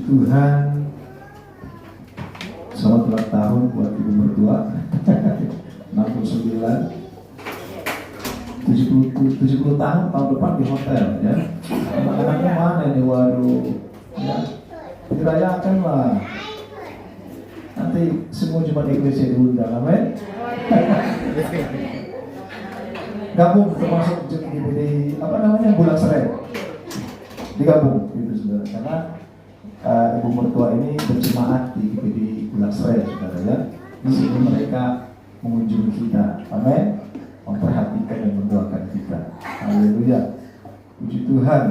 Tuhan, selamat ulang tahun buat ibu mertua. 69 70 tahun depan di hotel ya. Anak-anaknya mana nih, waduh ya, dirayakan lah. Nanti semua jemaat gereja diundang, amin. Gabung termasuk di bulan serai, digabung gitu saudara, karena ibu mertua ini berjemaat di bulan serai saudara ya. Di sini mereka mengunjungi kita, amin, memperhatikan dan mendoakan kita. Haleluya, puji Tuhan.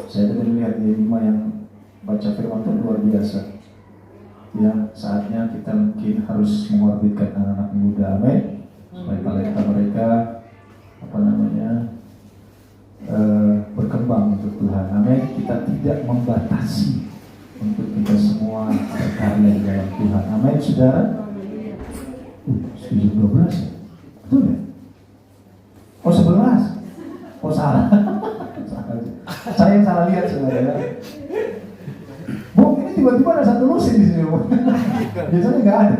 Saya tadi melihat Yeremia yang baca firman Tuhan luar biasa. Ya, saatnya kita mungkin harus mengorbitkan anak-anak muda, amin, supaya talenta mereka berkembang untuk Tuhan, amin. Kita tidak membatasi untuk kita semua berkarya di dalam Tuhan, amin, saudara. 12 ya? Betul ya? Oh 11? Oh salah. Saya yang salah lihat saudara ya. Bu, ini tiba-tiba ada satu lusin di sini, Bu. Biasanya nggak ada.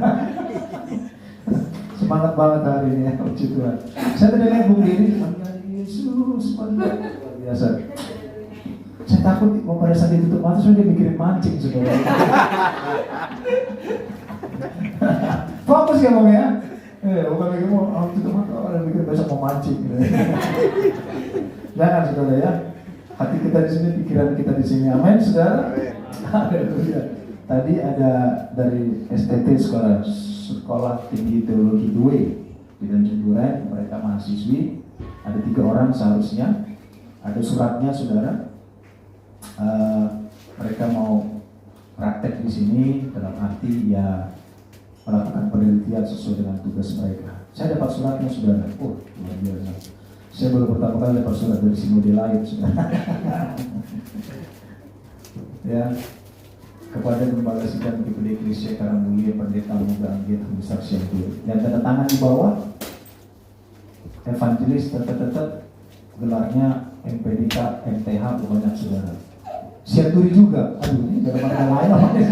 Semangat banget hari ini ya, puji Tuhan. Saya tadi lihat Bu Diri, Yesus, luar biasa. Saya takut pada saat ditutup mata, dia mikirin mancing saudara. Fokus ya Bang ya. Bukan mikir mau tutup mata, orang mikir besok mau mancing. Jangan saudara ya. Hati kita di sini, pikiran kita di sini, amin saudara. Haleluya. Tadi ada dari STT Sekolah Tinggi Teologi 2 di Tanjung Duren, mereka mahasiswi, ada 3 orang seharusnya, ada suratnya saudara. Mereka mau praktek di sini dalam arti ya melakukan penelitian sesuai dengan tugas mereka. Saya dapat suratnya saudara. Oh luar biasa. Saya baru pertama kali dapat surat dari sinode lain saudara. Ya, kepada Lembaga Sidang Diplomat Eklisia Karangmulia Pendeta Muda Anggit Besar Siantur. Dan tanda tangan di bawah evangelis tetap gelarnya MPDK MTH banyak saudara. Sianturi juga. Aduh ini dari mana lain apa nih?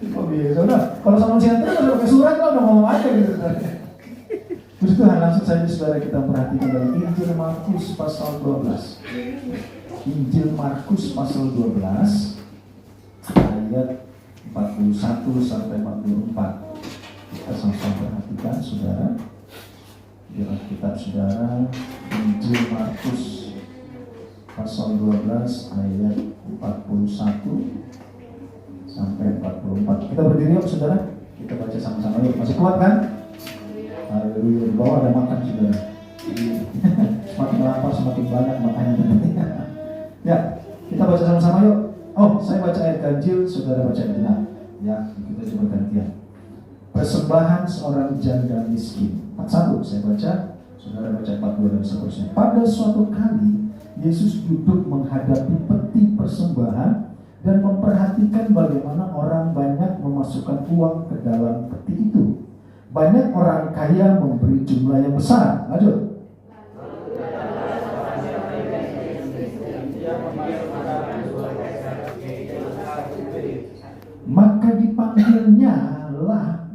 Kok biasa udah. Kalau sama Sianturi udah pakai surat lah udah ngomong aja gitu saudara. Puji Tuhan, langsung saja saudara kita perhatikan dari Injil Markus pasal 12. Injil Markus pasal 12 ayat 41 sampai 44. Kita sama-sama perhatikan saudara. Di Alkitab saudara, Injil Markus pasal 12 ayat 41 sampai 44. Kita berdiri yuk saudara. Kita baca sama-sama yuk. Masih kuat kan? Haleluya. Di bawah ada makan saudara. Semakin lapar semakin banyak makannya. Ya, kita baca sama-sama yuk. Oh, saya baca ayat ganjil, saudara baca ayat genap. Ya, kita coba gantian. Persembahan seorang janda miskin. 41 saya baca, saudara baca 42 dan seterusnya. Pada suatu kali Yesus duduk menghadapi peti persembahan dan memperhatikan bagaimana orang banyak memasukkan uang ke dalam peti itu. Banyak orang kaya memberi jumlah yang besar. Lanjut.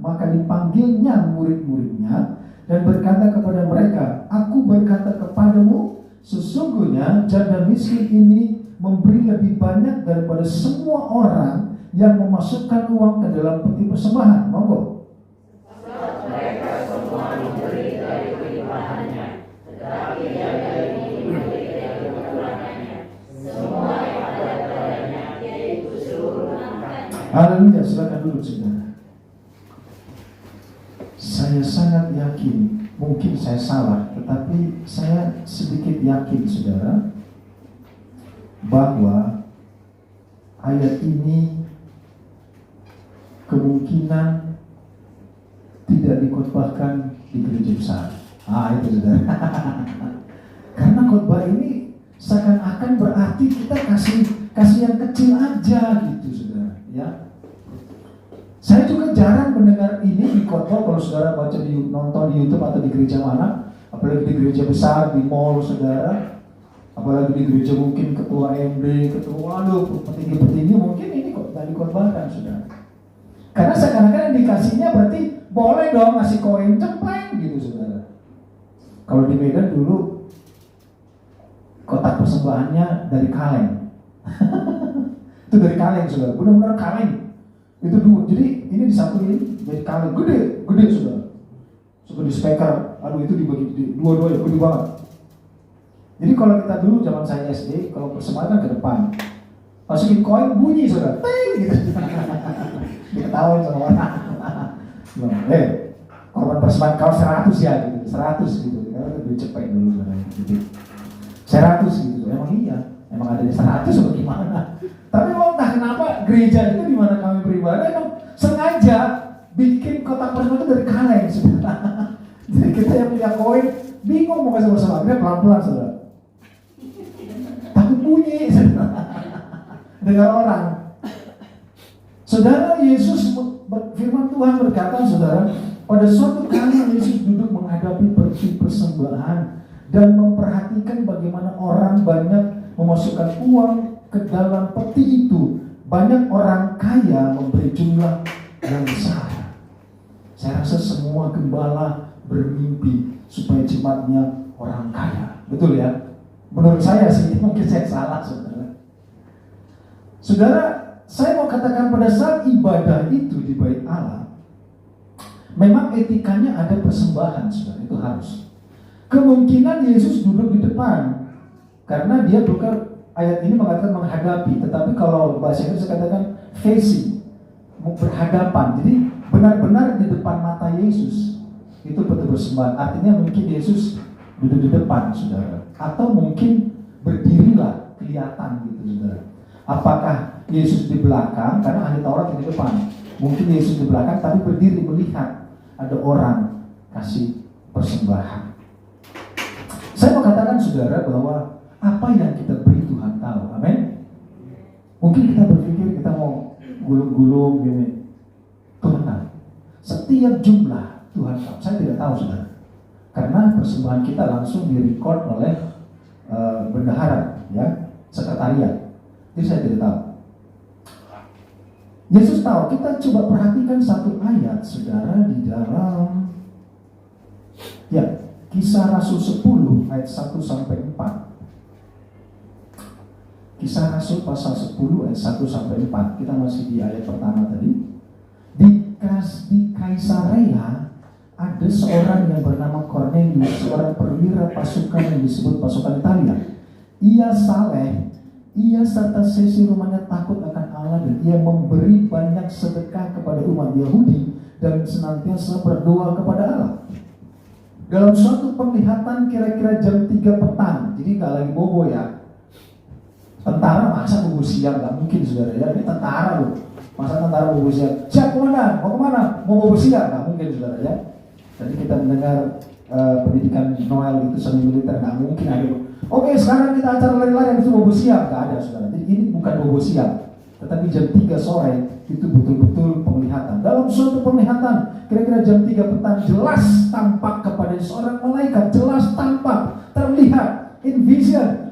Maka dipanggilnya murid-muridnya dan berkata kepada mereka, aku berkata kepadamu, sesungguhnya janda miskin ini memberi lebih banyak daripada semua orang yang memasukkan uang ke dalam peti persembahan. Monggo. Mereka semua memberi dari kelimpahannya, tetapi janda ini memberi dari kekurangannya. Semua yang ada padanya, yaitu seluruh hartanya. Haleluya, silakan duduk saudara. Saya sangat yakin, mungkin saya salah, tetapi saya sedikit yakin saudara bahwa ayat ini kemungkinan tidak dikhotbahkan di gereja besar. Itu saudara. Karena khotbah ini seakan-akan berarti kita kasih yang kecil aja gitu saudara ya. Saya juga jarang mendengar ini di khotbah kalau saudara baca nonton di YouTube atau di gereja mana, apalagi di gereja besar, di mall saudara. Apalagi di gereja mungkin ketua MD, ketua petinggi-petinggi mungkin ini kok gak dikorbankan sudah. Karena sekarang yang dikasihnya berarti boleh dong ngasih koin cepleng gitu saudara. Kalau di Medan dulu kotak persembahannya dari kaleng. Itu dari kaleng saudara, benar-benar kaleng. Itu dulu, jadi ini disatuin jadi kaleng gede saudara. Suka di speaker, aduh itu dibagi dua-duanya gede banget. Jadi kalau kita dulu zaman saya SD, kalau persembahan ke depan, masukin koin bunyi saudara, ting gitu. Diketawain sama orang. Korban persembahan kau 100 ya gitu, 100 gitu. Karena lebih cepet dulu gitu. 100 gitu, emang iya, emang ada di 100 atau gimana? Tapi mau entah kenapa gereja itu di mana kami beribadah emang sengaja bikin kotak persembahan itu dari kaleng saudara. Jadi kita yang punya koin bingung mau kasih persembahan, pelan-pelan saudara. Takut bunyi dengar orang. Saudara, Yesus firman Tuhan berkata saudara, pada suatu kali Yesus duduk menghadapi peti persembahan dan memperhatikan bagaimana orang banyak memasukkan uang ke dalam peti itu. Banyak orang kaya memberi jumlah yang besar. Saya rasa semua gembala bermimpi supaya jemaatnya orang kaya. Betul ya? Menurut saya sih, mungkin saya salah saudara. Saudara, saya mau katakan pada saat ibadah itu di bait Allah, memang etikanya ada persembahan saudara, itu harus. Kemungkinan Yesus duduk di depan, karena dia bukan, ayat ini mengatakan menghadapi, tetapi kalau bahasa Inggris katakan facing, berhadapan. Jadi benar-benar di depan mata Yesus, itu betul persembahan. Artinya mungkin Yesus duduk di depan saudara, atau mungkin berdirilah kelihatan gitu saudara. Apakah Yesus di belakang karena ahli Taurat di depan, mungkin Yesus di belakang tapi berdiri melihat ada orang kasih persembahan. Saya mau katakan saudara bahwa apa yang kita beri Tuhan tahu, amin. Mungkin kita berpikir kita mau gulung-gulung gini, Tuhan tahu setiap jumlah Tuhan tahu. Saya tidak tahu saudara, karena persembahan kita langsung direcord oleh bendahara, ya, sekretariat. Jadi saya tidak tahu. Yesus tahu. Kita coba perhatikan satu ayat, saudara, di dalam Kisah Rasul 10 ayat 1 sampai 4. Kisah Rasul pasal 10 ayat 1 sampai 4. Kita masih di ayat pertama tadi. Di Kaisarea ada seorang yang bernama Kornelius, seorang perwira pasukan yang disebut pasukan Italia. Ia saleh, ia serta sesi rumahnya takut akan Allah, dan ia memberi banyak sedekah kepada umat Yahudi dan senantiasa berdoa kepada Allah. Dalam suatu penglihatan kira-kira jam 3 petang, jadi gak lagi bobo ya. Tentara masa bobo siang, gak mungkin saudara ya. Ini tentara loh, masa tentara bobo siang? Siap komandan, mau kemana? Mau bobo siang? Gak mungkin saudara ya. Jadi kita mendengar pendidikan Noel itu seni militer, gak mungkin ada. Oke, sekarang kita acara lari-lari itu bobo siang, gak ada saudara. Jadi ini bukan bobo siang, tetapi jam 3 sore itu betul-betul penglihatan. Dalam suatu penglihatan kira-kira jam 3 petang, jelas tampak kepada seorang malaikat, jelas tampak, terlihat, in vision,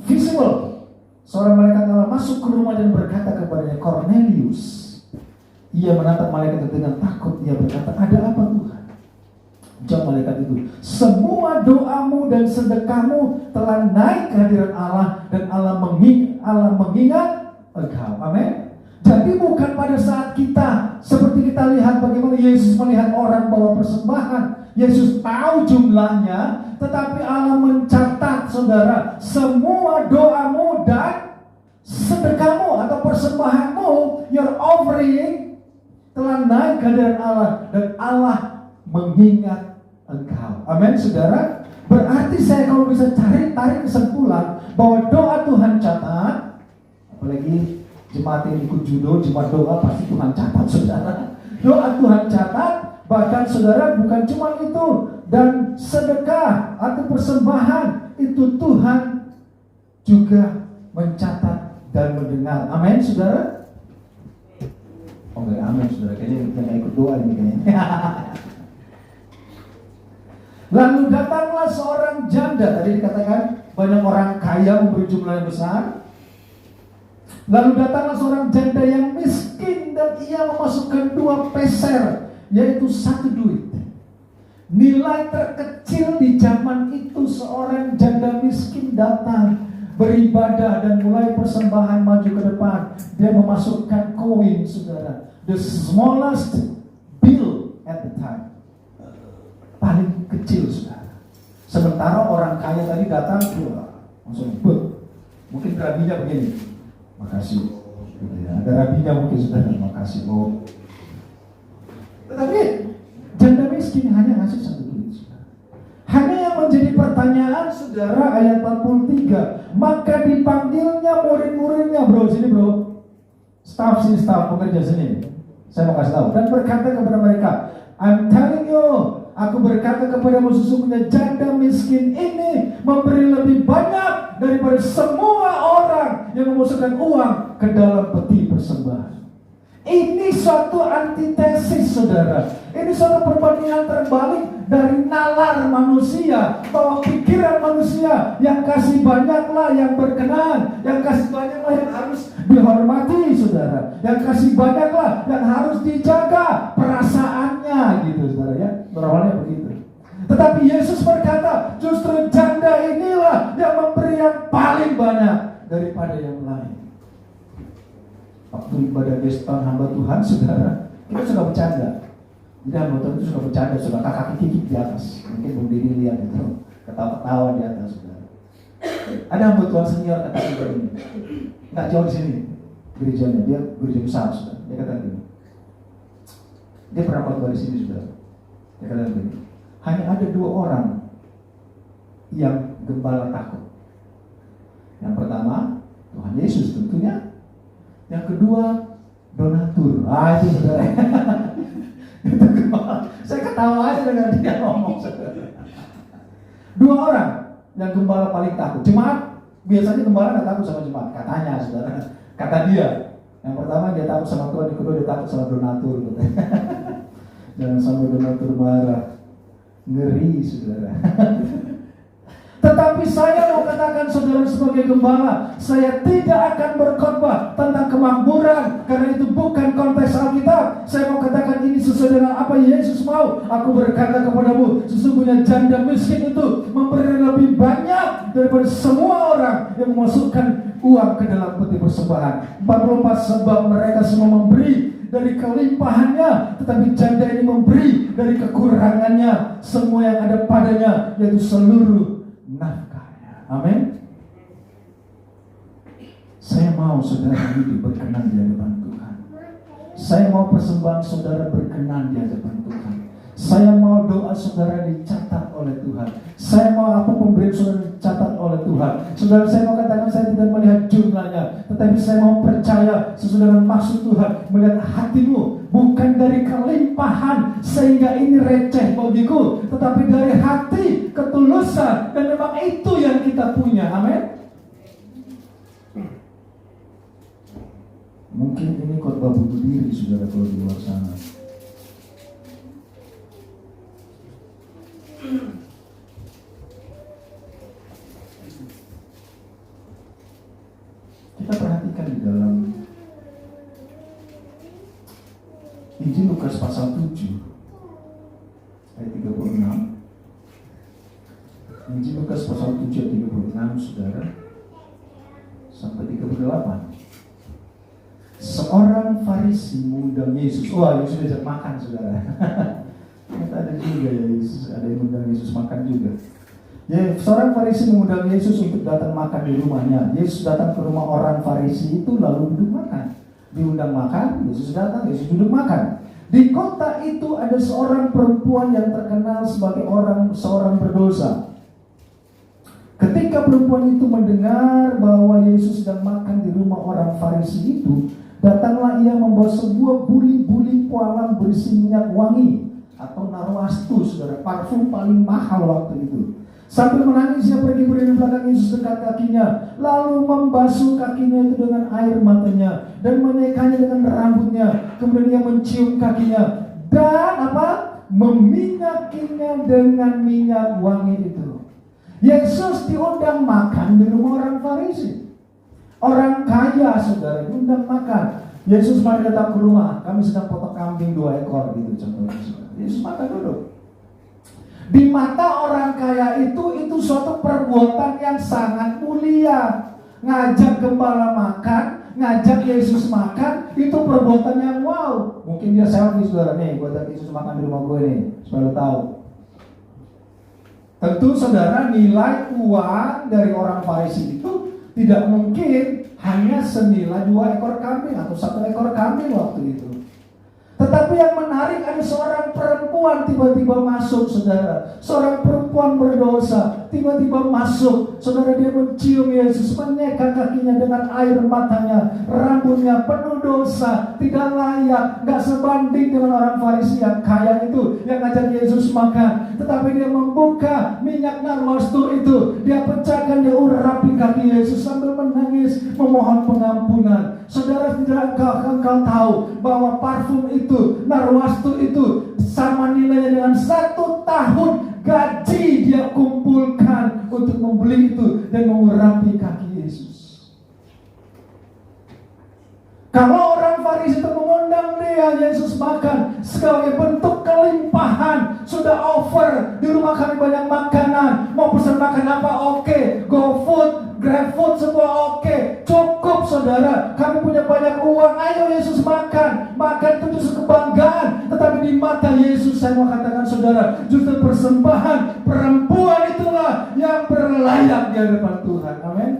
visible. Seorang malaikat Allah masuk ke rumah dan berkata kepadanya, Kornelius. Ia menatap malaikat dengan takut. Ia berkata, ada apa Tuhan? Jawab malaikat itu, semua doamu dan sedekahmu telah naik ke hadirat Allah, dan Allah mengingat engkau. Amin. Jadi bukan pada saat kita, seperti kita lihat bagaimana Yesus melihat orang bawa persembahan, Yesus tahu jumlahnya, tetapi Allah mencatat saudara, semua doamu dan sedekahmu atau persembahanmu, your offering, telah naik ke hadirat Allah, dan Allah mengingat engkau. Amin saudara. Berarti saya kalau bisa tarik kesimpulan bahwa doa Tuhan catat, apalagi jemaat yang ikut judo, jemaat doa pasti Tuhan catat saudara. Doa Tuhan catat, bahkan saudara bukan cuma itu, dan sedekah atau persembahan itu Tuhan juga mencatat dan mendengar. Amin saudara. Oh enggak, amin saudara, kayaknya yang ikut doa ini kayaknya. Lalu datanglah seorang janda, tadi dikatakan banyak orang kaya memberi jumlah yang besar. Lalu datanglah seorang janda yang miskin dan ia memasukkan 2 peser, yaitu 1 duit. Nilai terkecil di zaman itu, seorang janda miskin datang beribadah dan mulai persembahan maju ke depan. Dia memasukkan koin, saudara, the smallest bill at the time, paling kecil, saudara. Sementara orang kaya tadi datang, langsung mungkin rabinya begini, makasih. Ada rabinya mungkin, saudara, makasih. Tetapi janda miskin hanya ngasih 1 duit, saudara. Hanya yang menjadi pertanyaan, saudara, ayat 43. Maka dipanggilnya murid-muridnya, bro, sini bro, staff pekerja sini. Saya mau kasih tahu. Dan berkata kepada mereka, I'm telling you, aku berkata kepadamu, sesungguhnya janda miskin ini memberi lebih banyak daripada semua orang yang memasukkan uang ke dalam peti persembahan. Ini suatu antitesis, saudara. Ini suatu perbandingan terbalik dari nalar manusia, bahwa pikiran manusia yang kasih banyaklah yang berkenan, yang kasih banyaklah yang harus dihormati, saudara, yang kasih banyaklah yang harus dijaga perasaannya, gitu, saudara, ya. Normalnya begitu. Tetapi Yesus berkata, justru janda inilah yang memberi yang paling banyak daripada yang lain. Waktu ibadah geston hamba Tuhan, saudara, kita suka bercanda. Jadi hamba Tuhan itu suka bercanda, suka kaki kikik di atas. Mungkin Bung Didi lihat itu, ketawa-ketawa di atas, saudara. Ada hamba Tuhan senior kata begini, nggak jauh di sini gerejanya, dia gereja besar, saudara. Dia kata begini, dia pernah khotbah di sini, saudara. Dia kata begini, hanya ada 2 orang yang gembala takut. Yang pertama, Tuhan Yesus tentunya. Yang kedua, donatur. Itu, saudara. Itu gembala. Saya ketawa aja dengan dia ngomong, saudara. 2 orang yang gembala paling takut. Jemaat, biasanya gembala nggak takut sama jemaat, katanya, saudara. Kata dia, yang pertama dia takut sama Tuhan, yang kedua dia takut sama donatur. Jangan sampai donatur marah. Ngeri, saudara. Tetapi saya mau katakan, saudara, sebagai gembala, saya tidak akan berkhotbah tentang kemakmuran, karena itu bukan konteks Alkitab. Saya mau katakan ini sesuai dengan apa Yesus mau. Aku berkata kepadamu, sesungguhnya janda miskin itu memberi lebih banyak daripada semua orang yang memasukkan uang ke dalam peti persembahan. 44, sebab mereka semua memberi dari kelimpahannya, tetapi janda ini memberi dari kekurangannya, semua yang ada padanya, yaitu seluruh nafkahnya. Amin. Saya mau saudara hidup berkenan di hadapan Tuhan. Saya mau persembahan saudara berkenan di hadapan Tuhan. Saya mau doa saudara dicatat oleh Tuhan. Saya mau apa pemberian saudara dicatat oleh Tuhan. Saudara, saya mau katakan, saya tidak melihat jumlahnya, tetapi saya mau percaya sesuai dengan maksud Tuhan, melihat hatimu, bukan dari kelimpahan sehingga ini receh bagiku, tetapi dari hati, ketulusan, dan memang itu yang kita punya. Amin. Mungkin ini khotbah bunuh diri, saudara, kalau di luar sana. Kita perhatikan di dalam Injil Lukas pasal 7 ayat 36. Injil Lukas pasal 7 ayat 36, saudara, sampai 38. Seorang Farisi mengundang Yesus. Wah, Yesus diajak makan, saudara. Kita ada juga ya Yesus, ada yang mengundang Yesus makan juga. Ya, seorang Farisi mengundang Yesus untuk datang makan di rumahnya. Yesus datang ke rumah orang Farisi itu lalu duduk makan. Diundang makan, Yesus datang, Yesus duduk makan. Di kota itu ada seorang perempuan yang terkenal sebagai seorang berdosa. Ketika perempuan itu mendengar bahwa Yesus sedang makan di rumah orang Farisi itu, datanglah ia membawa sebuah buli-buli pualam berisi minyak wangi atau narwastu, saudara, parfum paling mahal waktu itu. Sambil menangis ia pergi berdiri di belakang Yesus dekat kakinya, lalu membasuh kakinya itu dengan air matanya dan menyekanya dengan rambutnya. Kemudian ia mencium kakinya dan meminyakinya dengan minyak wangi itu. Yesus diundang makan di rumah orang Farisi. Orang kaya, saudara, diundang makan. Yesus mari datang ke rumah, kami sedang potong kambing 2 ekor gitu contohnya. Yesus makan dulu. Di mata orang kaya itu suatu perbuatan yang sangat mulia. Ngajak gembala makan, ngajak Yesus makan, itu perbuatan yang wow. Mungkin dia selfie, saudara, nih gue ajak Yesus makan di rumah gue nih, supaya lo tahu. Tentu saudara, nilai uang dari orang Farisi itu tidak mungkin hanya senilai 2 ekor kambing atau 1 ekor kambing waktu itu. Tetapi yang menarik, ada seorang perempuan tiba-tiba masuk, saudara. Seorang perempuan berdosa tiba-tiba masuk. Saudara, dia mencium Yesus, menyeka kakinya dengan air matanya. Rambutnya penuh dosa, tidak layak, gak sebanding dengan orang Farisi yang kaya itu, yang ngajak Yesus makan. Tetapi dia membuka minyak narwastu itu, dia pecahkan, dia urapi kaki Yesus sambil menangis, memohon pengampunan. Saudara, tidak engkau tahu bahwa parfum itu, narwastu itu, sama nilainya dengan 1 tahun gaji dia kumpulkan untuk membeli itu dan mengurapi kaki Yesus. Kalau orang Farisi itu mengundang dia, Yesus makan sebagai bentuk kelimpahan. Sudah offer, di rumah kami banyak makanan, mau pesan makan apa? Oke. GoFood, GrabFood, semua oke. Cukup, saudara, kami punya banyak uang, ayo Yesus makan. Makan itu justru kebanggaan. Tetapi di mata Yesus, saya mau katakan, saudara, justru persembahan perempuan itulah yang berlayak di hadapan Tuhan. Amin.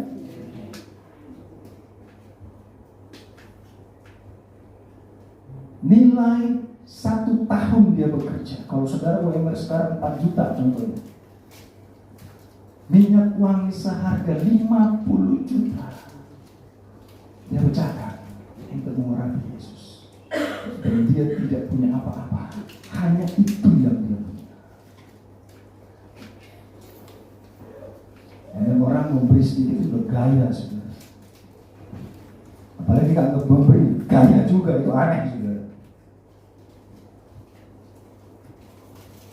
Nilai 1 tahun dia bekerja. Kalau saudara UMR sekarang 4 juta contohnya. Minyak wangi seharga 50 juta. Dia pecahkan untuk mengurapi Yesus. Dan dia tidak punya apa-apa. Hanya itu yang dia punya. Dan orang memberi sedikit itu gaya, saudara. Apalagi kalau memberi gaya juga, itu aneh, saudara.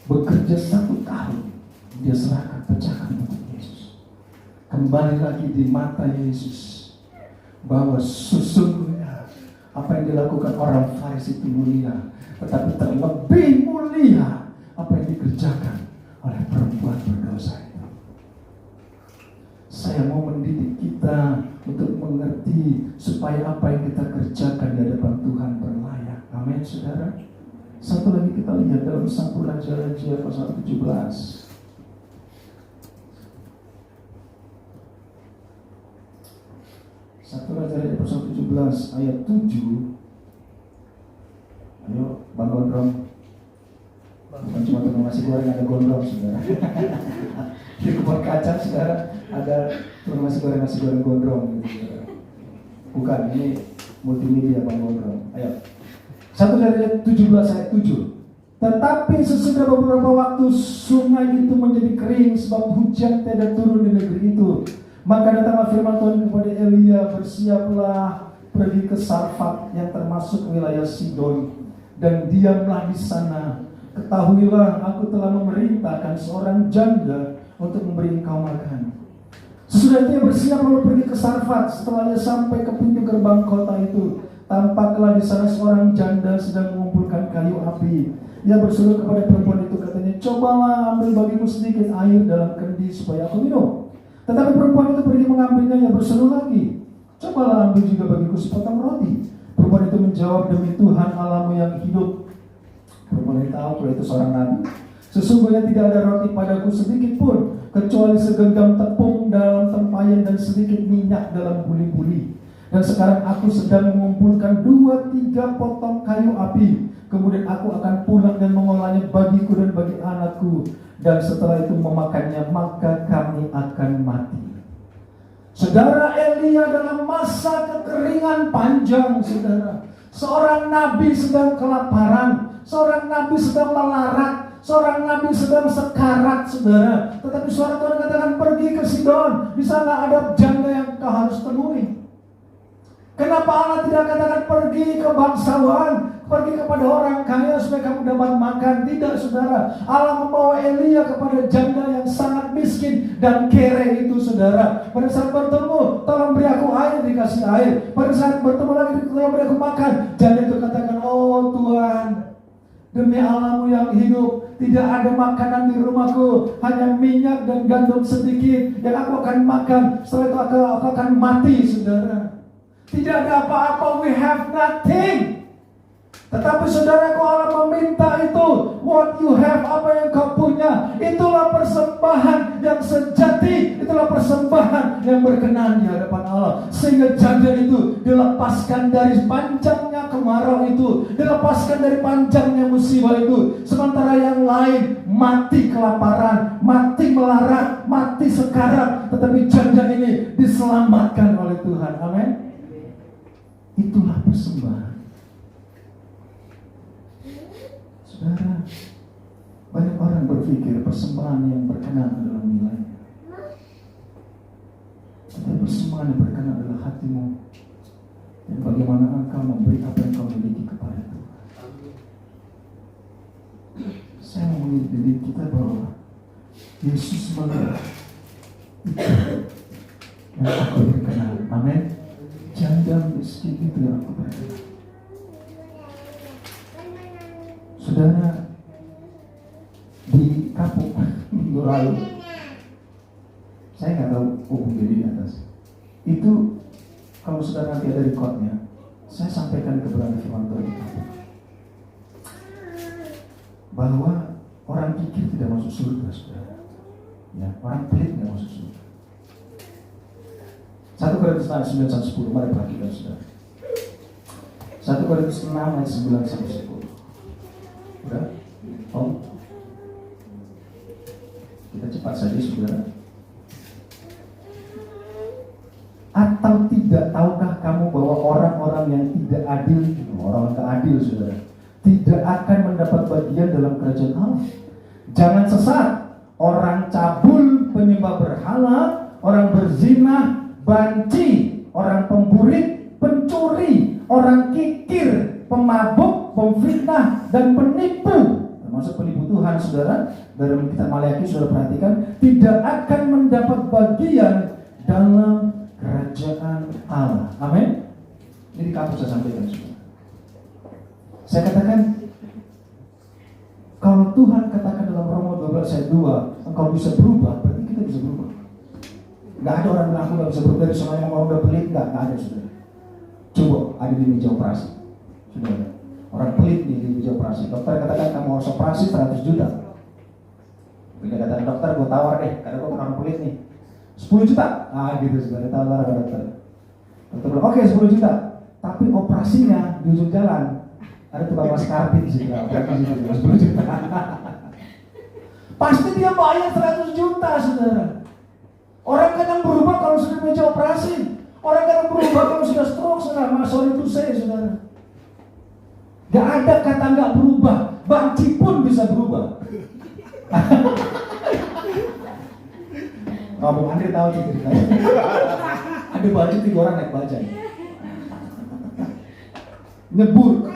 Bekerja 1 tahun, dia serahkan, pecahkan untuk Yesus. Kembali lagi di mata Yesus bahwa sesungguhnya apa yang dilakukan orang Farisi itu mulia, tetapi terlebih mulia apa yang dikerjakan oleh perempuan berdosa itu. Saya mau mendidik kita untuk mengerti supaya apa yang kita kerjakan di hadapan Tuhan berlayak. Amin, saudara. Satu lagi kita lihat dalam 1 Raja-Raja pasal 17. 1 Raja-Raja pasal 17 ayat 7. Ayo, Bang Gondrong. Bukan cuma tukang nasi goreng, ada gondrong, saudara. Di kebun kacang, saudara, ada tukang nasi goreng gondrong gitu, saudara. Bukan, ini multimedia Bang Gondrong. Ayo. 1 Raja 17 ayat 7. Tetapi sesudah beberapa waktu sungai itu menjadi kering sebab hujan tidak turun di negeri itu. Maka datanglah firman Tuhan kepada Elia, bersiaplah pergi ke Sarfat yang termasuk wilayah Sidon, dan diamlah di sana. Ketahuilah, aku telah memerintahkan seorang janda untuk memberi engkau makan. Sesudah itu ia bersiap lalu pergi ke Sarfat. Setelah ia sampai ke pintu gerbang kota itu, tampaklah di sana seorang janda sedang mengumpulkan kayu api. Ia berseru kepada perempuan itu, katanya, cobalah ambil bagiku sedikit air dalam kendi supaya aku minum. Tetapi perempuan itu pergi mengambilnya. Ia berseru lagi, cobalah ambil juga bagiku sepotong roti. Perempuan itu menjawab, demi Tuhan Allahmu yang hidup. Perempuan itu tahu kalau itu seorang nabi. Sesungguhnya tidak ada roti padaku sedikit pun, kecuali segenggam tepung dalam tempayan dan sedikit minyak dalam buli-buli. Dan sekarang aku sedang mengumpulkan 2-3 potong kayu api. Kemudian aku akan pulang dan mengolahnya bagiku dan bagi anakku. Dan setelah itu memakannya, maka kami akan mati. Saudara, Elia dalam masa kekeringan panjang, saudara. Seorang nabi sedang kelaparan, seorang nabi sedang melarat, seorang nabi sedang sekarat, saudara. Tetapi suara Tuhan katakan, pergi ke Sidon. Di sana ada janda yang kau harus temui. Kenapa Allah tidak katakan pergi ke bangsawan, pergi kepada orang kaya supaya kamu dapat makan? Tidak, saudara. Allah membawa Elia kepada janda yang sangat miskin dan kere itu, saudara. Pada saat bertemu, tolong beri aku air, dikasih air. Pada saat bertemu lagi, tolong beri aku makan. Janda itu katakan, oh Tuhan, demi Allahmu yang hidup, tidak ada makanan di rumahku, hanya minyak dan gandum sedikit yang aku akan makan. Setelah itu aku akan mati, saudara. Tidak ada apa-apa, we have nothing. Tetapi saudaraku, Allah meminta itu, what you have, apa yang kau punya, itulah persembahan yang sejati, itulah persembahan yang berkenan di hadapan Allah. Sehingga janda itu dilepaskan dari panjangnya kemarau itu, dilepaskan dari panjangnya musibah itu. Sementara yang lain mati kelaparan, mati melarat, mati sekarat, tetapi janda ini diselamatkan oleh Tuhan. Amin. Itulah persembahan. Saudara, banyak orang berpikir persembahan yang berkenan adalah nilainya. Tetapi persembahan yang berkenan adalah hatimu dan bagaimana engkau memberi apa yang kau miliki kepada Tuhan. Saya mau mendidik kita bahwa Yesus melihat itu yang aku berkenan. Amin. Janda miskin itu yang aku berkenan. Saudara, di Kapuk minggu lalu, saya nggak tahu jadi di atas. Itu kalau saudara nanti ada recordnya, saya sampaikan kepada firman Tuhan di Kapuk bahwa orang kikir tidak masuk surga, saudara. Ya, orang pelit tidak masuk surga. 1 Korintus 9:10, mari perhatikan, saudara. 1 Korintus 6 ayat 9-10. Udah? Oh. Kita cepat saja, saudara. Atau tidak tahukah kamu bahwa orang-orang yang tidak adil, orang tak adil, saudara, tidak akan mendapat bagian dalam kerajaan Allah? Jangan sesat. Orang cabul, penyembah berhala, orang berzina, banci, orang pemburik, pencuri, orang kikir, pemabuk, pemfitnah, dan penipu, termasuk penipu Tuhan, saudara. Dalam kitab Maliaki, saudara perhatikan, tidak akan mendapat bagian dalam kerajaan Allah. Amin. Ini kamu saya sampaikan, saudara. Saya katakan, kalau Tuhan katakan dalam Roma 12 ayat 2, engkau bisa berubah, berarti kita bisa berubah. Gak ada orang bilang aku gak bisa berubah dari semua yang orang udah pelit, gak ada, saudara. Coba ada di meja operasi, saudara. Orang pelit nih di meja operasi. Dokter katakan kamu harus operasi 100 juta. Bila kata dokter, gue tawar deh, karena gue orang pelit nih, 10 juta. Ah gitu, saudara, tawar ke dokter. Dokter bilang, oke 10 juta. Tapi operasinya di ujung jalan ada tukang masker di situ, 10 juta. Pasti dia bayar 100 juta, saudara. Orang kadang berubah kalau sudah meja operasi. Orang kadang berubah kalau sudah stroke, saudara. Sorry to say, saudara. Gak ada kata gak berubah. Banci pun bisa berubah. Bung Andri tahu ceritanya. Ada baju 3 orang naik bajai. Nyebur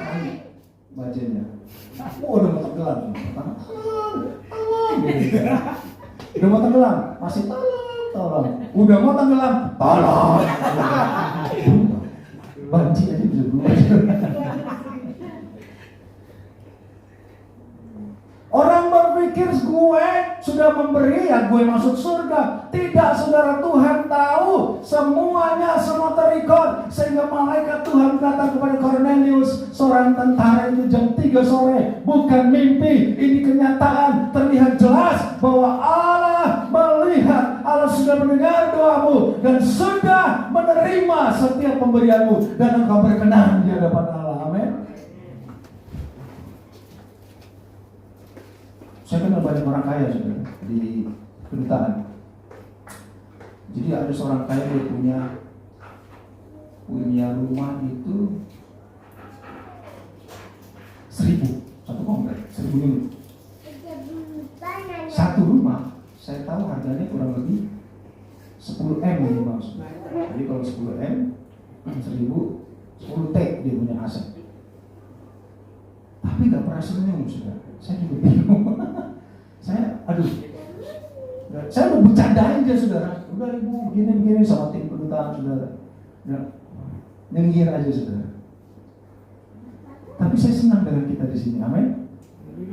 bajainya. Udah mau tenggelam. Udah mau tenggelam, masih tolong. Udah mau tenggelam, tolong. Banci aja bisa berubah. Orang berpikir gue sudah memberi, ya gue masuk surga. Tidak, saudara. Tuhan tahu semuanya, semua terikot. Sehingga malaikat Tuhan datang kepada Cornelius, seorang tentara itu jam 3 sore. Bukan mimpi, ini kenyataan. Terlihat jelas bahwa Allah melihat, Allah sudah mendengar doamu dan sudah menerima setiap pemberianmu, dan engkau berkenan di hadapan Allah. Amin. Saya kenal banyak orang kaya, saudara, di kedutaan. Jadi ada seorang kaya, dia punya rumah itu 1.000, satu komplek, 1.000 unit. Satu rumah, saya tahu harganya kurang lebih 10 M minimal. Jadi kalau 10 M, 10 T dia punya aset. Tapi gak pernah senyum, saudara. Saya juga bingung. Saya udah bercandain dia, saudara. Udah ibu begini sama tim kedutaan, saudara. Nyengir aja, saudara. Tapi saya senang dengan kita di sini, amin.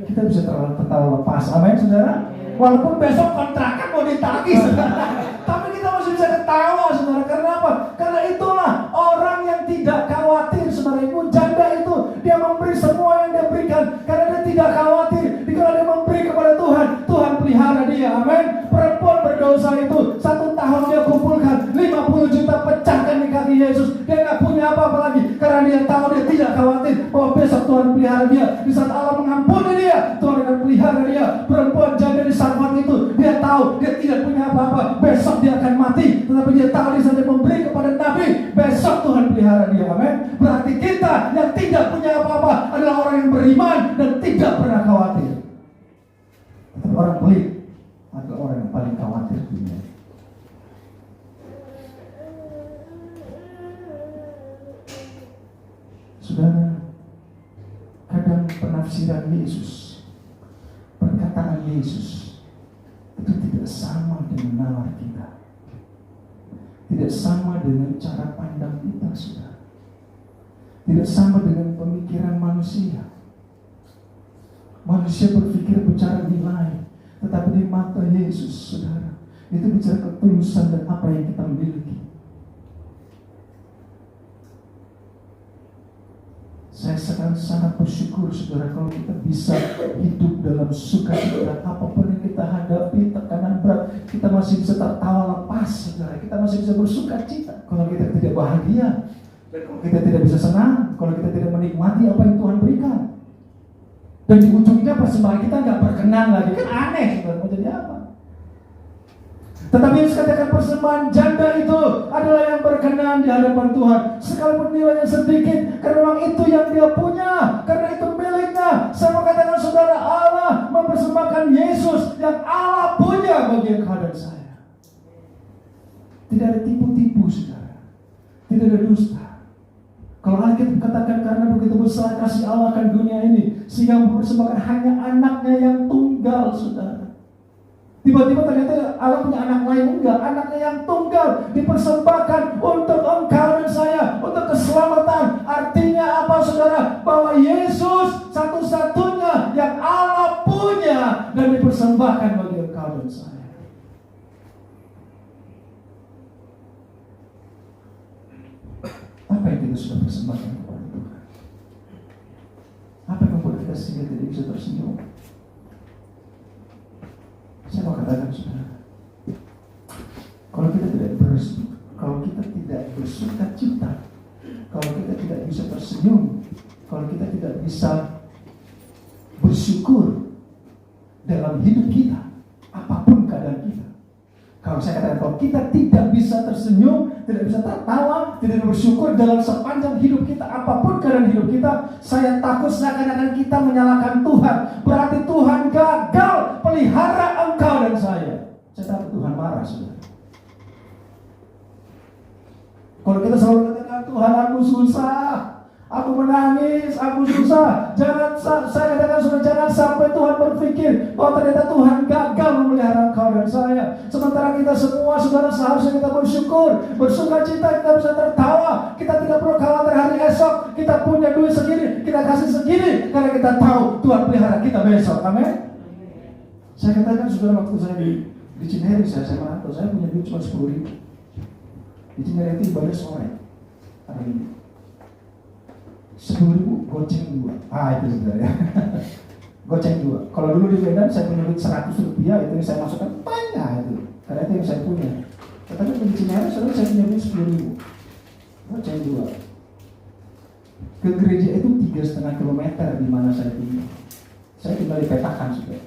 Kita bisa tertawa lepas, amin, saudara. Walaupun besok kontrakan mau ditagih, saudara. Tapi kita masih bisa ketawa, saudara. Karena apa? Karena itulah orang yang tidak khawatir, saudara. Ibu janda itu dia memberi semua yang dia berikan karena dia tidak khawatir. Kalau dia memberi kepada Tuhan, Tuhan pelihara dia, amin. Perempuan berdosa itu 1 tahun dia kumpulkan 50 juta pecahkan di kaki Yesus. Dia nggak punya apa-apa lagi karena dia tahu dia tidak khawatir bahwa besok Tuhan pelihara dia. Di saat Allah mengampuni dia, Tuhan akan pelihara dia. Perempuan janda di Sarfat itu dia tahu dia tidak punya apa-apa, besok dia akan mati. Tetapi dia tahu di saat dia memberi kepada Nabi, besok Tuhan pelihara dia, amin. Berarti kita yang tidak punya apa-apa adalah orang yang beriman dan tidak pernah khawatir. Tetapi orang pelit adalah orang yang paling khawatir dunia. Saudara, kadang penafsiran Yesus, perkataan Yesus itu tidak sama dengan nalar kita, tidak sama dengan cara pandang kita, saudara, tidak sama dengan pemikiran manusia. Manusia berpikir bicara nilai, tetapi di mata Yesus, saudara, itu bicara ketulusan dan apa yang kita miliki. Saya sangat bersyukur, saudara, kalau kita bisa hidup dalam sukacita. Apapun yang kita hadapi, tekanan berat, kita masih bisa tertawa lepas, saudara. Kita masih bisa bersukacita. Kalau kita tidak bahagia, dan kalau kita tidak bisa senang, kalau kita tidak menikmati apa yang Tuhan berikan, dan di ujungnya persembahan kita nggak berkenan lagi, kan aneh, saudara. Mau jadi apa? Tetapi Yesus katakan persembahan janda itu adalah yang berkenan di hadapan Tuhan, sekalipun nilainya sedikit, karena memang itu yang dia punya, karena itu miliknya. Saya mau katakan, saudara, Allah mempersembahkan Yesus yang Allah punya bagi engkau dan saya. Tidak ada tipu-tipu, saudara. Tidak ada dusta. Kalau Alkitab katakan karena begitu besar kasih Allah akan dunia ini, sehingga mempersembahkan hanya anaknya yang tunggal, saudara. Tiba-tiba ternyata Allah punya anak lain, enggak. Anaknya yang tunggal dipersembahkan untuk engkau dan saya, untuk keselamatan. Artinya apa, saudara? Bahwa Yesus satu-satunya yang Allah punya dan dipersembahkan bagi engkau dan saya. Apa yang kita sudah persembahkan kepada Tuhan? Apa yang membuat kita sehingga tidak bisa tersenyum? Saya mau katakan, saudara, kalau kita tidak bersuka cita, kalau kita tidak bisa tersenyum, kalau kita tidak bisa bersyukur dalam hidup kita, apapun keadaan kita. Kalau saya katakan, kalau kita tidak bisa tersenyum, tidak bisa tertawa, tidak bersyukur dalam sepanjang hidup kita, apapun keadaan hidup kita, saya takut seakan-akan kita menyalahkan Tuhan. Berarti Tuhan gagal pelihara engkau dan saya. Saya takut Tuhan marah, saudara. Kalau kita selalu katakan, Tuhan aku susah, aku menangis, aku susah. Jangan, saya katakan, saudara, jangan sampai Tuhan berpikir bahwa ternyata Tuhan gagal memelihara engkau dan saya. Sementara kita semua, saudara, seharusnya kita bersyukur, bersukacita, kita bisa tertawa. Kita tidak perlu khawatir hari esok. Kita punya duit segini, kita kasih segini, karena kita tahu Tuhan pelihara kita besok. Amin. Saya katakan, saudara, waktu saya di Cinere, saya merantau, saya punya duit cuma 10.000. Di Cinere itu ibadah sore hari ini. 10.000 goceng 2. Itu sebenarnya. Goceng 2. Kalau dulu di Medan saya punya duit 100 rupiah, itu yang saya masukkan banyak itu. Karena itu yang saya punya. Tetapi di Cinere saya punya duit 10.000. Goceng 2. Ke gereja itu 3,5 kilometer di mana saya tinggal. Saya tinggal di petakan, sudah.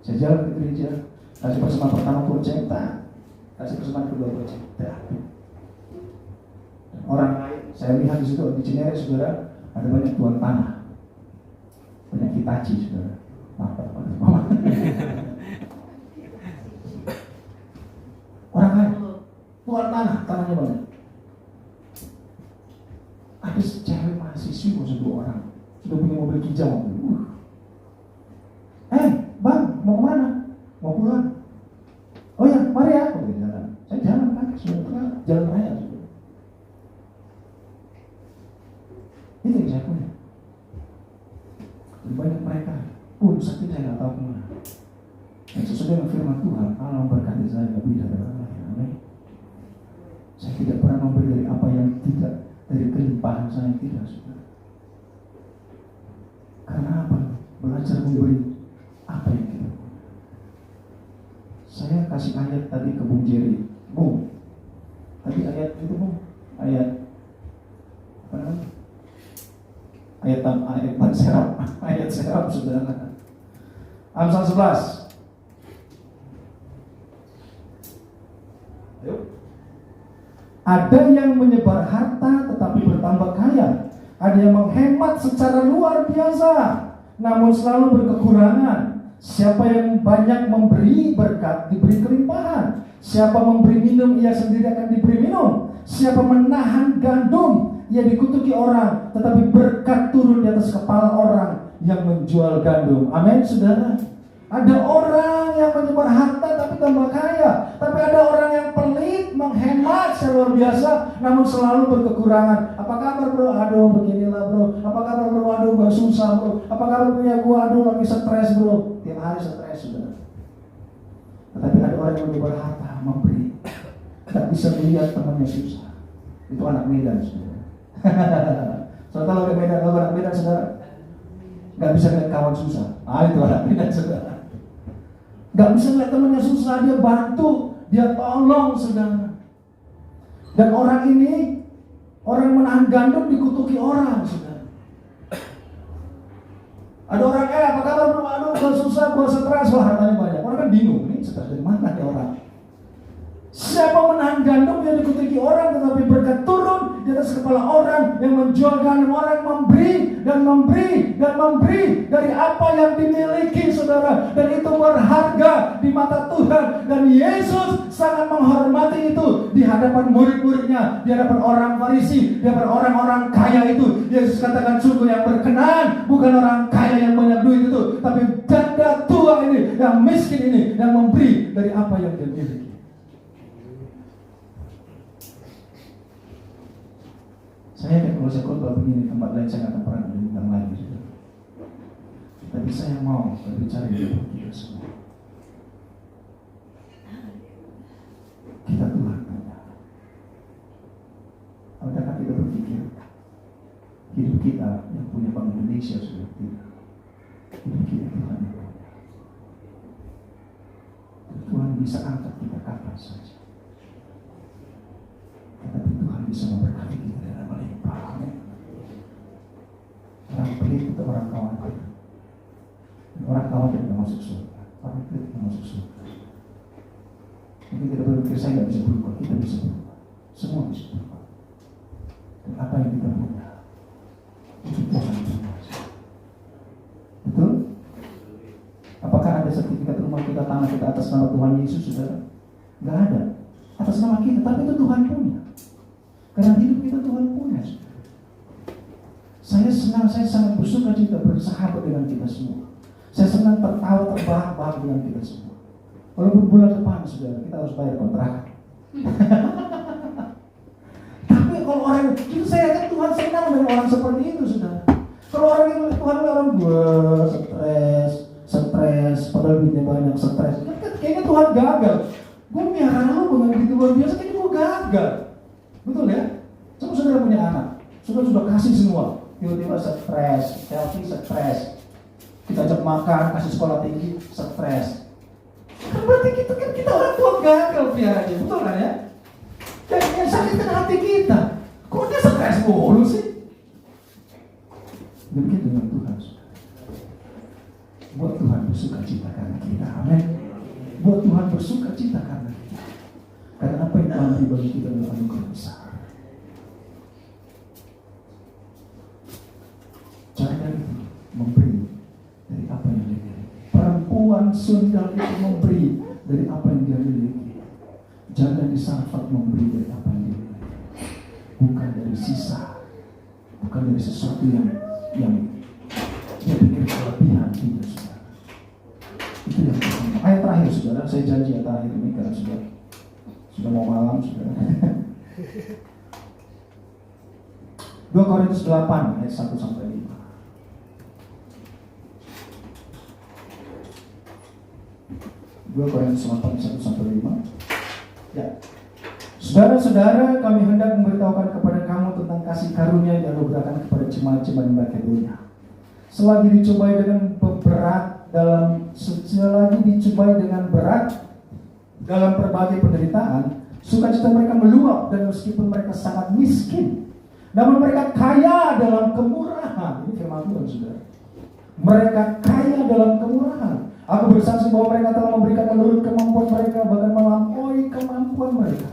Saya jalan ke gereja, kasih persembahan pertama goceng, kasih persembahan kedua goceng. Orang lain, saya lihat di situ di Cinere, saudara, ada banyak tuan tanah, banyak Hitachi, saudara. Orang lain, Jual tanahnya banyak. Ada cewek mahasiswi masih 2 orang, sudah punya mobil kijang. Bang, mau kemana? Mau pulang? Oh ya, mari ya. Oke, jalan. Saya jalan kaki, sudah jalan raya. Itu yang saya punya. Banyak mereka pun sakit saya nggak tahu kemana. Yang sesuai dengan firman Tuhan, Allah memberkati saya lebih dari orang lain. Amin. Saya tidak pernah memberi dari apa yang tidak, dari kelimpahan saya tidak, saudara. Karena apa? Belajar memberi apa yang kita punya. Saya kasih ayat tadi ke Bung Jerry. Bung, tadi ayat itu Bung, ayat apa namanya? Ayat serap, saudara. Amsal 11. Ayo. Ada yang menyebar harta tetapi bertambah kaya. Ada yang menghemat secara luar biasa, namun selalu berkekurangan. Siapa yang banyak memberi berkat diberi kelimpahan. Siapa memberi minum, ia sendiri akan diberi minum. Siapa menahan gandum, ia dikutuki orang, tetapi berkat turun di atas kepala orang yang menjual gandum. Amin, saudara. Ada orang yang menyebar harta tapi tambah kaya, tapi ada orang yang pelit, menghemat secara luar biasa, namun selalu berkekurangan. Apa kabar bro? Aduh beginilah bro. Apa kabar bro? Aduh gua susah bro. Apa kabar punya gua? Aduh lagi stres bro. Tiap hari stres, saudara. Tetapi ada orang yang menyebar harta, memberi, tak bisa melihat temannya susah. Itu anak Medan, saudara. Saudara tahu anak Medan, saudara? Gak bisa lihat kawan susah. Itu anak Medan, saudara. Gak bisa lihat temannya susah, dia bantu, dia tolong, saudara. Dan orang ini, orang menahan gandum dikutuki orang, saudara. Ada orang, apa kabar bro? Aduh, gua susah, gua stres, wah hartanya banyak. Orang kan bingung, ini stres dari mana nih orang? Siapa menahan gandum yang dikutuki orang, tetapi berkat turun di atas kepala orang yang menjual gandum. Orang memberi dan memberi dan memberi dari apa yang dimiliki, saudara, dan itu berharga di mata Tuhan. Dan Yesus sangat menghormati itu di hadapan murid-muridnya, di hadapan orang Farisi, di hadapan orang-orang kaya itu. Yesus katakan, sungguh yang berkenan bukan orang kaya yang banyak duit itu, tapi janda tua ini, yang miskin ini, yang memberi dari apa yang dia miliki. Saya kalau saya khotbah begini, tempat lain saya nggak pernah diundang lagi, saudara. Tapi saya mau berbicara dengan kita semua. Kita Tuhan punya. Apakah kita berpikir hidup kita yang punya Bank Indonesia sudah tidak? Hidup kita Tuhan yang punya. Tuhan bisa angkat kita kapan saja. Tetapi Tuhan bisa memberkati kita dengan melimpah. Orang pelit itu orang khawatir. Orang khawatir tidak masuk surga. Orang pelit tidak masuk surga. Mungkin kita berpikir saya tidak bisa berubah. Kita bisa berubah. Semua bisa berubah. Dan apa yang kita punya itu Tuhan punya. Betul? Apakah ada sertifikat rumah kita, tanah kita atas nama Tuhan Yesus, saudara? Tidak ada. Atas nama kita, tapi itu Tuhan punya. Karena hidup kita Tuhan punya. Saya senang, saya sangat bersuka cita bersahabat dengan kita semua. Saya senang tertawa, terbahak-bahak dengan kita semua. Walaupun bulan depan, saudara, kita harus bayar kontrakan. Tapi kalau orang itu, saya yakin Tuhan senang dengan orang seperti itu, saudara. Kalau orang itu, Tuhan orang stres, padahal duitnya banyak, stres. Kayaknya Tuhan gagal. Gue miara lu dengan gitu luar biasa, kayaknya gue gagal. Betul ya? Coba saudara punya anak, saudara sudah kasih semua, tiba-tiba stres, selfie stres, kita ajak makan, kasih sekolah tinggi, stres. Kan berarti kita orang tua gagal piaranya, betul kan ya? Dan yang sakitkan hati kita, kok dia stres mulu sih? Demikian dengan Tuhan. Buat Tuhan bersuka cita karena kita, amin. Buat Tuhan bersuka cita karena kita. Karena apa yang Tuhan bagi kita adalah anugerah besar. Cara itu memberi dari apa yang dia miliki. Perempuan sundal itu memberi dari apa yang dia miliki. Jangan disangka memberi dari apa yang dimiliki, bukan dari sisa, bukan dari sesuatu yang dia pikir kelebihan tidak, saudara. Itu yang pertama. Ayat terakhir, saudara, saya janji ayat terakhir ini karena sudah mau malam, saudara. 2 Korintus 8 ayat 1 sampai 5. 2 Korintus 8 1 sampai 5. Ya. Saudara-saudara, kami hendak memberitahukan kepada kamu tentang kasih karunia yang dianugerahkan kepada jemaat-jemaat di Makedonia. Selagi dicobai dengan berat dalam berbagai penderitaan, sukacita mereka meluap, dan meskipun mereka sangat miskin, namun mereka kaya dalam kemurahan. Ini firman Tuhan, saudara. Mereka kaya dalam kemurahan. Aku bersaksi bahwa mereka telah memberikan menurut kemampuan mereka, bahkan melampaui kemampuan mereka.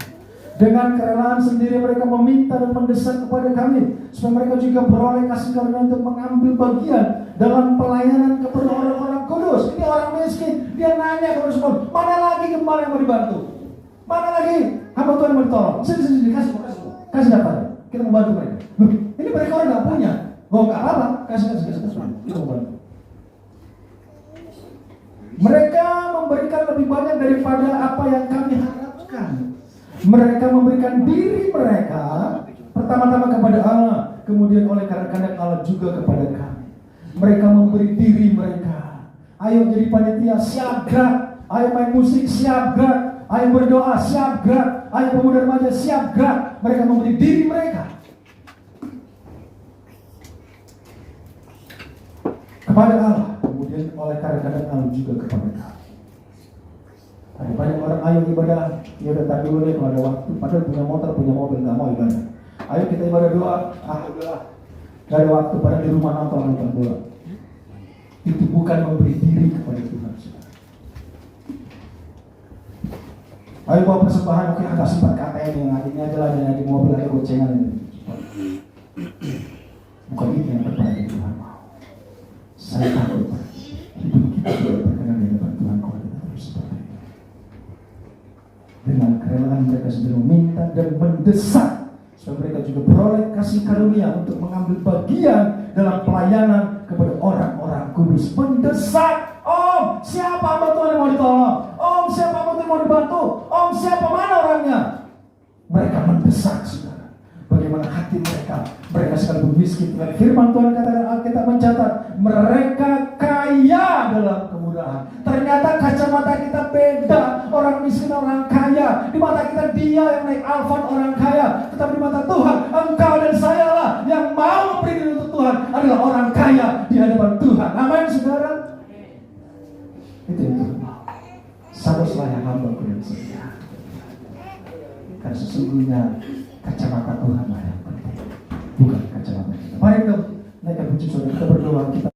Dengan kerelaan sendiri mereka meminta dan mendesak kepada kami, supaya mereka juga beroleh kasih karunia untuk mengambil bagian dalam pelayanan kepada orang-orang kudus. Ini orang miskin, dia nanya kepada semua, mana lagi gembala yang mau dibantu? Mana lagi hamba Tuhan yang mau ditolong? Sini, kasih datanya. Kita mau bantu mereka. Ini mereka orang nggak punya. Nggak apa-apa, kasih. Kita mau bantu. Mereka memberikan lebih banyak daripada apa yang kami harapkan. Mereka memberikan diri mereka pertama-tama kepada Allah, kemudian oleh karena Allah juga kepada kami. Mereka memberi diri mereka. Ayo jadi panitia, siap gerak. Ayo main musik, siap gerak. Ayo berdoa, siap gerak. Ayo pemuda remaja, siap gerak. Mereka memberi diri mereka kepada Allah, kemudian oleh karena Allah juga kepada kami. Ada banyak orang, ayo ibadah, ya udah tar dulu deh kalau ada waktu. Padahal punya motor, punya mobil, nggak mau ibadah. Ayo kita ibadah doa, udahlah, nggak ada waktu. Padahal di rumah nonton bola. Itu bukan memberi diri kepada Tuhan, saudara. Ayo bawa persembahan, oke, agak sempat KTM yang akhirnya aja lah, jangan di mobil ada gocengan ini. Bukan itu yang terbaik Tuhan mau. Saya takut hidup kita tidak berkenan di hadapan Tuhan kalau kita terus seperti itu. Dengan kerelaan mereka sendiri meminta dan mendesak supaya mereka juga beroleh kasih karunia untuk mengambil bagian dalam pelayanan kepada orang-orang kudus. Mendesak, Om, siapa hamba Tuhan yang mau ditolong? Om, siapa hamba Tuhan yang mau dibantu? Om, siapa mana orangnya? Mereka mendesak, saudara. Bagaimana hati mereka? Mereka sekalipun miskin. Firman Tuhan katakan, Alkitab mencatat, mereka kaya dalam kemudahan. Ternyata kacamata kita beda. Orang miskin, orang kaya. Di mata kita dia yang naik Alphard, orang kaya. Tetapi di mata Tuhan, engkau dan saya lah yang mau memberi diri untuk Tuhan adalah orang kaya di hadapan Tuhan. Amin, saudara. Itu yang Tuhan mau. Sabarlah yang hamba-Ku yang setia. Karena sesungguhnya kacamata Tuhan lah yang penting, bukan kacamata kita. Mari kita naikkan puji saudara, kita berdoa, kita